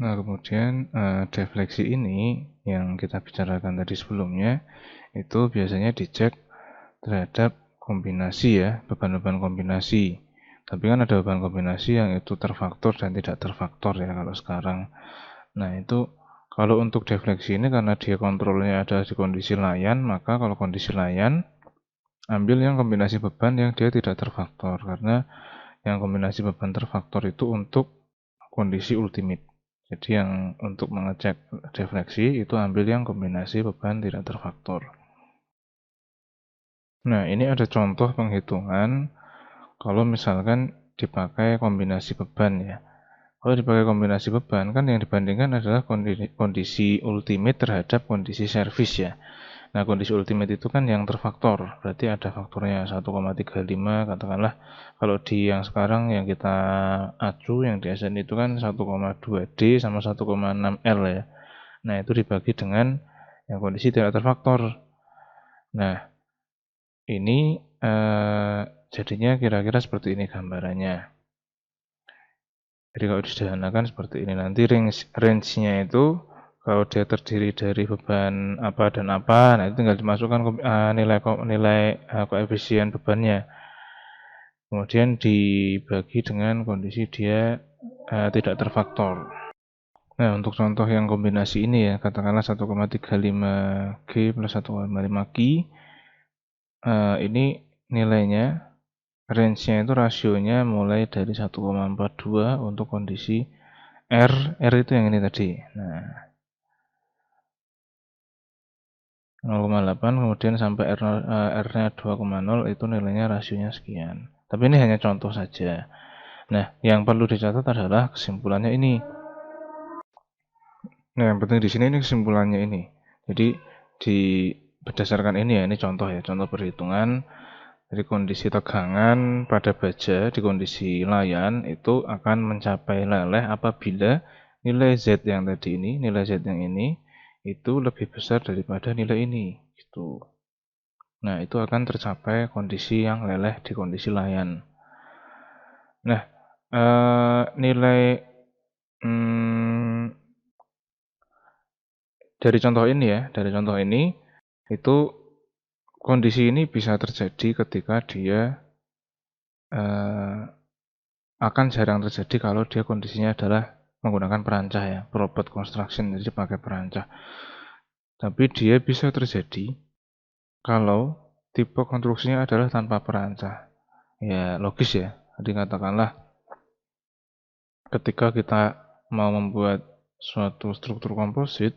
Nah, kemudian defleksi ini yang kita bicarakan tadi sebelumnya itu biasanya dicek terhadap kombinasi ya, beban-beban kombinasi. Tapi kan ada beban kombinasi yang itu terfaktor dan tidak terfaktor ya kalau sekarang. Nah, itu kalau untuk defleksi ini karena dia kontrolnya ada di kondisi layan, maka kalau kondisi layan ambil yang kombinasi beban yang dia tidak terfaktor, karena yang kombinasi beban terfaktor itu untuk kondisi ultimate. Jadi yang untuk mengecek defleksi itu ambil yang kombinasi beban tidak terfaktor. Nah, ini ada contoh penghitungan kalau misalkan dipakai kombinasi beban ya. Kalau dipakai kombinasi beban kan yang dibandingkan adalah kondisi ultimate terhadap kondisi servis ya. Nah, kondisi ultimate itu kan yang terfaktor, berarti ada faktornya 1,35 katakanlah. Kalau di yang sekarang yang kita acu, yang di SN itu kan 1,2D sama 1,6L ya. Nah, itu dibagi dengan yang kondisi tidak terfaktor. Nah, ini jadinya kira-kira seperti ini gambarannya. Jadi kalau disederhanakan seperti ini, nanti range-nya itu kalau dia terdiri dari beban apa dan apa, nah itu tinggal dimasukkan nilai koefisien bebannya. Kemudian dibagi dengan kondisi dia tidak terfaktor. Nah, untuk contoh yang kombinasi ini ya, katakanlah 1,35G plus 1,5G, ini nilainya, range-nya itu rasionya mulai dari 1,42 untuk kondisi R itu yang ini tadi. Nah, 0,8 kemudian sampai R-nya 2,0 itu nilainya rasionya sekian. Tapi ini hanya contoh saja. Nah, yang perlu dicatat adalah kesimpulannya ini. Nah, yang penting di sini ini kesimpulannya ini. Jadi berdasarkan ini ya, ini contoh ya, contoh perhitungan dari kondisi tegangan pada baja di kondisi layan itu akan mencapai leleh apabila nilai Z yang tadi ini, nilai Z yang ini itu lebih besar daripada nilai ini gitu. Nah, itu akan tercapai kondisi yang leleh di kondisi layan. Nah, nilai dari contoh ini ya, dari contoh ini itu kondisi ini bisa terjadi ketika dia akan jarang terjadi kalau dia kondisinya adalah menggunakan perancah ya, robot construction, jadi pakai perancah. Tapi dia bisa terjadi kalau tipe konstruksinya adalah tanpa perancah. Ya logis ya, jadi katakanlah ketika kita mau membuat suatu struktur komposit,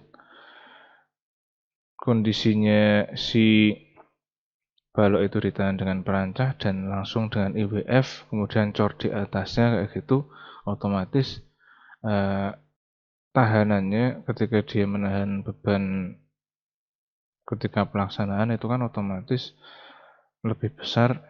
kondisinya si balok itu ditahan dengan perancah dan langsung dengan IWF, kemudian cor di atasnya kayak gitu, otomatis tahanannya ketika dia menahan beban ketika pelaksanaan itu kan otomatis lebih besar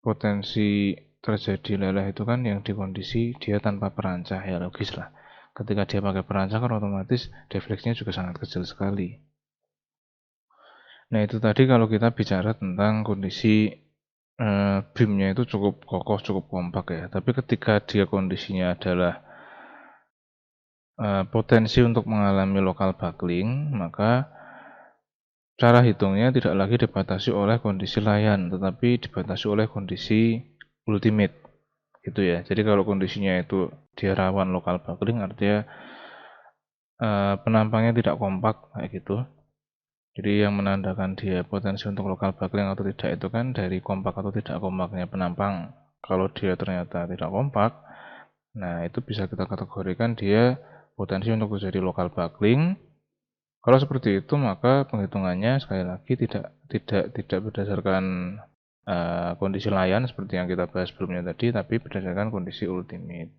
potensi terjadi leleh itu kan yang di kondisi dia tanpa perancah, ya logis lah. Ketika dia pakai perancah kan otomatis defleksinya juga sangat kecil sekali. Nah, itu tadi kalau kita bicara tentang kondisi beamnya itu cukup kokoh, cukup kompak ya. Tapi ketika dia kondisinya adalah potensi untuk mengalami local buckling, maka cara hitungnya tidak lagi dibatasi oleh kondisi layan, tetapi dibatasi oleh kondisi ultimate. Gitu ya. Jadi kalau kondisinya itu dia rawan local buckling, artinya penampangnya tidak kompak kayak gitu. Jadi yang menandakan dia potensi untuk local buckling atau tidak itu kan dari kompak atau tidak kompaknya penampang. Kalau dia ternyata tidak kompak, nah itu bisa kita kategorikan dia potensi untuk terjadi local buckling. Kalau seperti itu maka penghitungannya sekali lagi tidak berdasarkan kondisi layan seperti yang kita bahas sebelumnya tadi, tapi berdasarkan kondisi ultimate.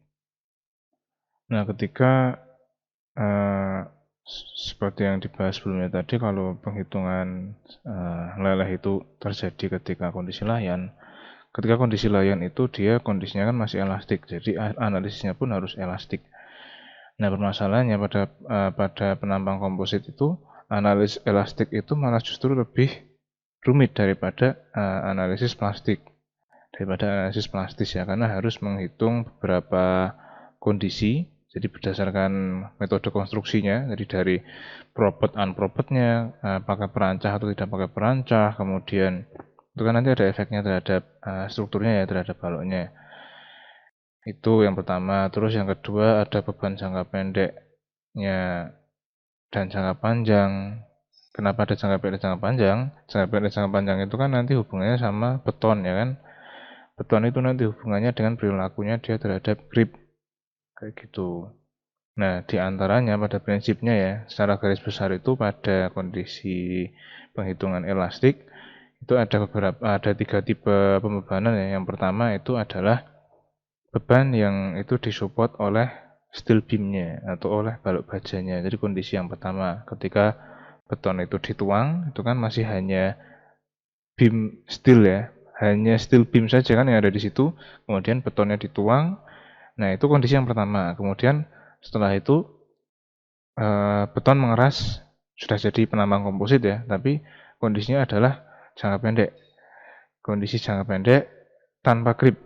Nah, ketika seperti yang dibahas sebelumnya tadi, kalau penghitungan leleh itu terjadi ketika kondisi layan, ketika kondisi layan itu dia kondisinya kan masih elastik, jadi analisisnya pun harus elastik. Nah, permasalahannya pada penampang komposit itu, analisis elastik itu malah justru lebih rumit daripada analisis plastik. Daripada analisis plastis ya, karena harus menghitung beberapa kondisi Jadi berdasarkan metode konstruksinya, jadi dari probed unprobednya, pakai perancah atau tidak pakai perancah, kemudian itu kan nanti ada efeknya terhadap strukturnya ya, terhadap baloknya. Itu yang pertama. Terus yang kedua ada beban jangka pendeknya dan jangka panjang. Kenapa ada jangka pendek dan jangka panjang? Jangka pendek dan jangka panjang itu kan nanti hubungannya sama beton ya kan. Beton itu nanti hubungannya dengan perilakunya dia terhadap grip. Kayak gitu. Nah, di antaranya pada prinsipnya ya, secara garis besar itu pada kondisi penghitungan elastik itu ada tiga tipe pembebanan ya. Yang pertama itu adalah beban yang itu disupport oleh steel beam-nya atau oleh balok bajanya. Jadi kondisi yang pertama ketika beton itu dituang itu kan masih hanya beam steel ya, hanya steel beam saja kan yang ada di situ. Kemudian betonnya dituang. Nah, itu kondisi yang pertama. Kemudian setelah itu beton mengeras sudah jadi penambang komposit ya, tapi kondisinya adalah jangka pendek. Kondisi jangka pendek tanpa grip.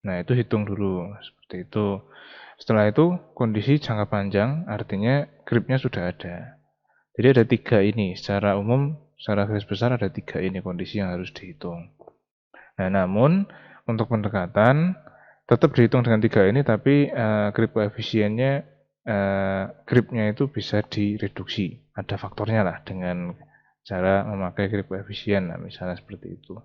Nah, itu hitung dulu seperti itu. Setelah itu kondisi jangka panjang artinya gripnya sudah ada. Jadi ada tiga ini secara umum, secara garis besar ada tiga ini kondisi yang harus dihitung. Nah, namun untuk pendekatan tetap dihitung dengan tiga ini, tapi grip koefisiennya gripnya itu bisa direduksi. Ada faktornya lah dengan cara memakai grip koefisien, nah, misalnya seperti itu.